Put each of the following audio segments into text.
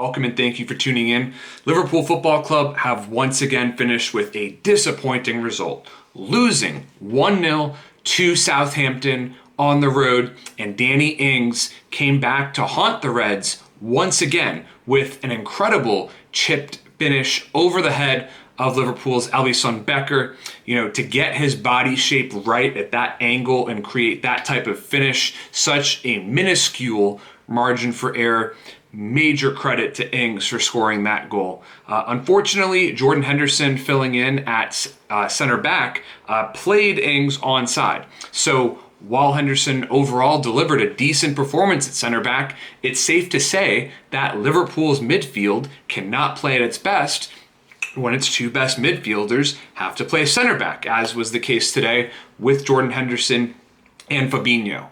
Welcome and thank you for tuning in. Liverpool Football Club have once again finished with a disappointing result, losing 1-0 to Southampton on the road, and Danny Ings came back to haunt the Reds once again with an incredible chipped finish over the head of Liverpool's Alisson Becker, to get his body shape right at that angle and create that type of finish, such a minuscule margin for error. Major credit to Ings for scoring that goal. Unfortunately, Jordan Henderson, filling in at center back, played Ings onside. So while Henderson overall delivered a decent performance at center back, it's safe to say that Liverpool's midfield cannot play at its best when its two best midfielders have to play center back, as was the case today with Jordan Henderson and Fabinho.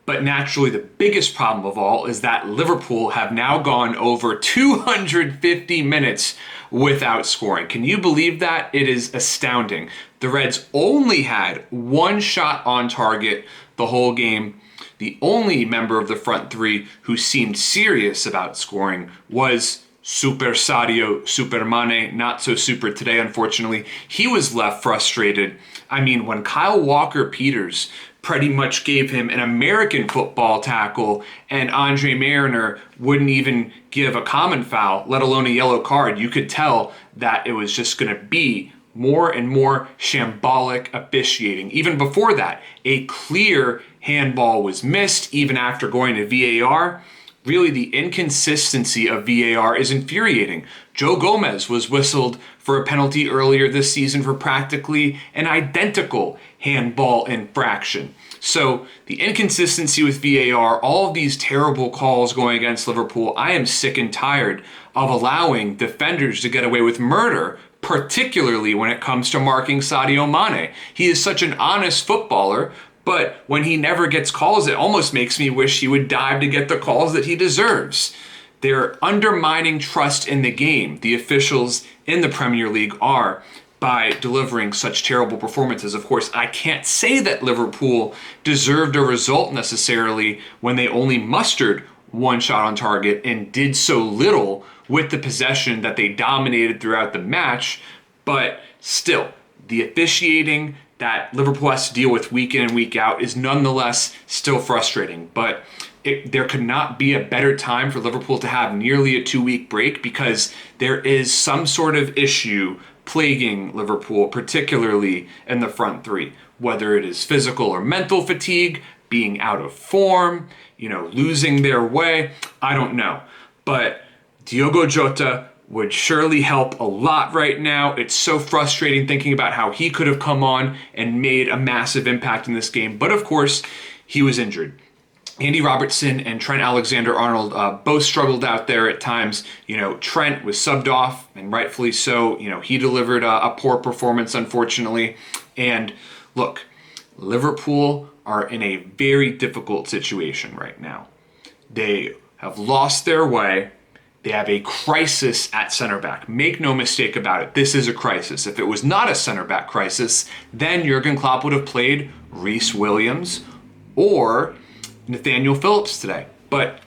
But naturally, the biggest problem of all is that Liverpool have now gone over 250 minutes without scoring. Can you believe that? It is astounding. The Reds only had one shot on target the whole game. The only member of the front three who seemed serious about scoring was Super Sadio Supermane, not so super today, unfortunately. He was left frustrated. I mean, when Kyle Walker-Peters pretty much gave him an American football tackle and Andre Mariner wouldn't even give a common foul, let alone a yellow card, you could tell that it was just going to be more and more shambolic officiating. Even before that, a clear handball was missed even after going to VAR. Really, the inconsistency of VAR is infuriating. Joe Gomez was whistled for a penalty earlier this season for practically an identical handball infraction. So the inconsistency with VAR, all of these terrible calls going against Liverpool, I am sick and tired of allowing defenders to get away with murder, particularly when it comes to marking Sadio Mane. He is such an honest footballer, but when he never gets calls, it almost makes me wish he would dive to get the calls that he deserves. They're undermining trust in the game, the officials in the Premier League are, by delivering such terrible performances. Of course, I can't say that Liverpool deserved a result necessarily when they only mustered one shot on target and did so little with the possession that they dominated throughout the match, but still, the officiating that Liverpool has to deal with week in and week out is nonetheless still frustrating. But there could not be a better time for Liverpool to have nearly a 2-week break, because there is some sort of issue plaguing Liverpool, particularly in the front three, whether it is physical or mental fatigue, being out of form, losing their way, I don't know. But Diogo Jota would surely help a lot right now. It's so frustrating thinking about how he could have come on and made a massive impact in this game. But of course, he was injured. Andy Robertson and Trent Alexander-Arnold both struggled out there at times. Trent was subbed off, and rightfully so. He delivered a poor performance, unfortunately. And look, Liverpool are in a very difficult situation right now. They have lost their way. They have a crisis at center back. Make no mistake about it. This is a crisis. If it was not a center back crisis, then Jurgen Klopp would have played Reece Williams or Nathaniel Phillips today. But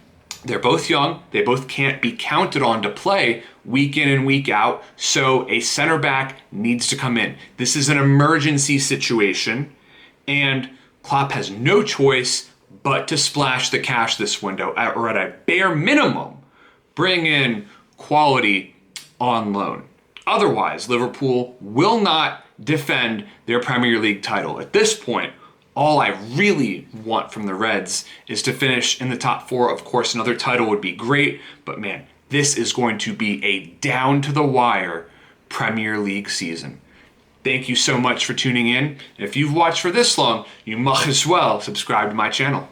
they're both young. They both can't be counted on to play week in and week out. So a center back needs to come in. This is an emergency situation, and Klopp has no choice but to splash the cash this window, or at a bare minimum, bring in quality on loan. Otherwise, Liverpool will not defend their Premier League title. At this point, all I really want from the Reds is to finish in the top four. Of course, another title would be great, but man, this is going to be a down-to-the-wire Premier League season. Thank you so much for tuning in. If you've watched for this long, you might as well subscribe to my channel.